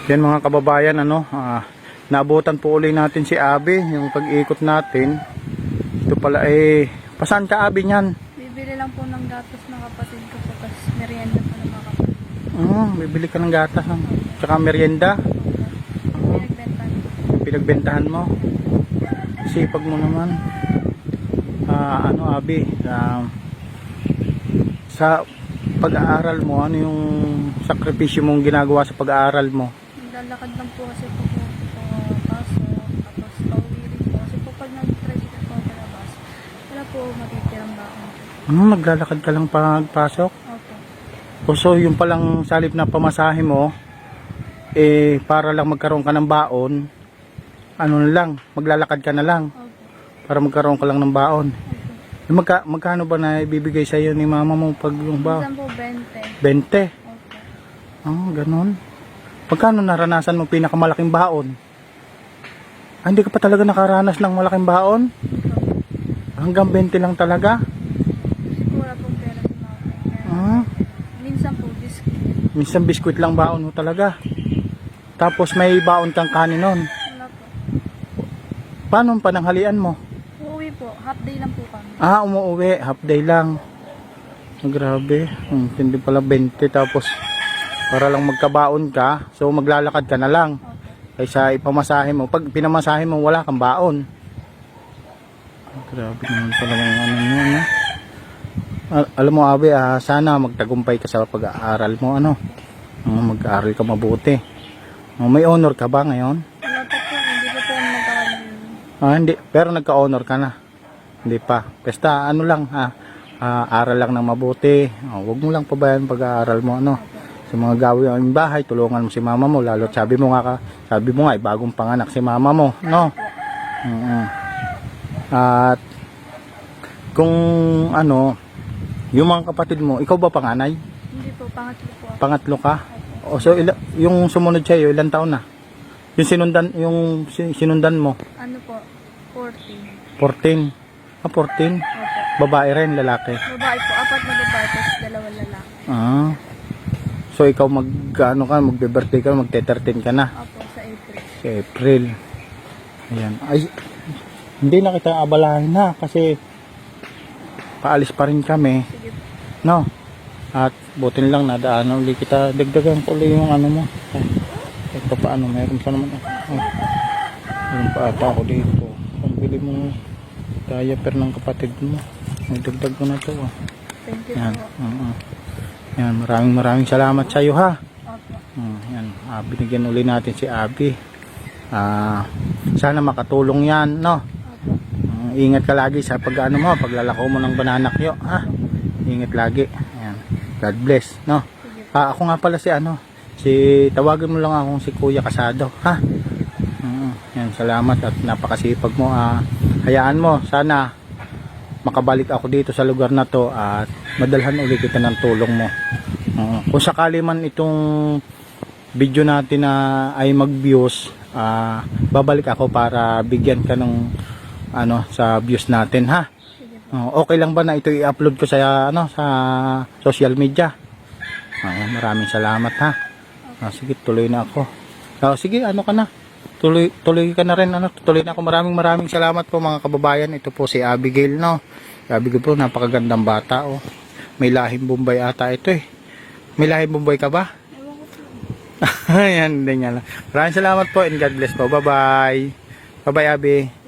Yan mga kababayan, naabutan po uli natin si Abby, yung pag-ikot natin. Ito pala pasaan ka Abby niyan? Bibili lang po ng gatas ng kapatid ko po, tapos merienda po ng mga kapatid. Bibili ka ng gatas, tsaka merienda. Pinagbentahan ko. Pinagbentahan mo. Sipag mo naman. Abby, sa pag-aaral mo, ano yung sakripisyo mong ginagawa sa pag-aaral mo? Naglalakad lang po kasi po paso, tapos pauwi rin po. Kasi po pag nag-tricycle po ako labas, wala po matitirang bakon. Naglalakad ka lang pagpasok? Opo. So yung palang salip na pamasahe mo, para lang magkaroon ka ng baon, maglalakad ka na lang Opo. para magkaroon ka lang ng baon. Opo. Magkano ba na ibibigay sa iyo ni mama mo pag yung baon? Minsan po 20. 20? Opo. Ganon. Pagkano naranasan mo pinakamalaking baon? Hindi ka pa talaga nakaranas ng malaking baon? Hanggang 20 lang talaga? Kasi po wala pong pera sa mga. Minsan po biscuit. Minsan biskwit lang baon mo talaga. Tapos may baon kang kanin nun. Wala po. Paano ang pananghalian mo? Uuwi po. Half day lang po kami. Umuwi. Half day lang. Grabe. Hindi pala 20 tapos para lang magkabaon ka. So maglalakad ka na lang. Opo. Kaysa ipamasahe mo. Pag pinamasahe mo wala kang baon. Grabe naman talagang yun. Alam mo Abby, sana magtagumpay ka sa pag-aaral mo. Mag-aaral ka mabuti. May honor ka ba ngayon? Wala pa po. Hindi po po nagkakaroon. Hindi. Pero nagka-honor ka na. Hindi pa. Basta aral lang ng mabuti. Huwag mo lang pabayaan pag-aaral mo. Sa mga gawin ng bahay, tulungan mo si mama mo. Lalo sabi mo nga, bagong panganak si mama mo. No? At kung yung mga kapatid mo, ikaw ba panganay? Hindi po. Pangatlo po ako. Pangatlo ka? So yung sumunod sa iyo, ilang taon na? Yung sinundan mo? Ano po? 14. 14. 14? Opo. Babae rin, lalaki? Babae po. 4 na babae, tapos 2 lalaki. So ikaw magbe-birthday ka, magte-13 ka na? Opo, sa April. Sa April. Ayan. Ay, hindi na kita abalahin na kasi paalis pa rin kami. Sige po. No? At butin lang nadaanan ulit kita. Dagdagan ko ulit yung mo. Ito pa meron pa naman. Meron pa ata ako dito. Kung bili mo diaper ng kapatid mo. May dagdag ko na to. Thank you Yan. po. Yan, maraming salamat sa iyo ha. Opo. Yan, binigyan uli natin si Abby. Sana makatulong yan, no? Opo. Ingat ka lagi sa paglalako mo ng bananakyo, ha? Ingat lagi. Yan. God bless, no? Sige po. Ako nga pala tawagin mo lang akong si Kuya Casado, ha? Yan, salamat at napakasipag mo. Hayaan mo, sana makabalik ako dito sa lugar na to at madalhan ulit kita ng tulong mo. Kung sakali man itong video natin na ay mag-views, babalik ako para bigyan ka ng sa views natin, ha? Sige po. Okay lang ba na ito i-upload ko sa sa social media? Maraming salamat, ha. Sige, tuloy na ako. Sige, ka na. Tuloy ka na rin, tuloy na ako. Maraming salamat po mga kababayan. Ito po si Abigail, no. Abigail po, napakagandang bata, oh. May lahing Bombay ata ito, eh. May lahing Bombay ka ba? Ewan ko po. Ayan, hindi niya lang. Maraming salamat po and God bless po. Bye-bye. Bye-bye, Abi.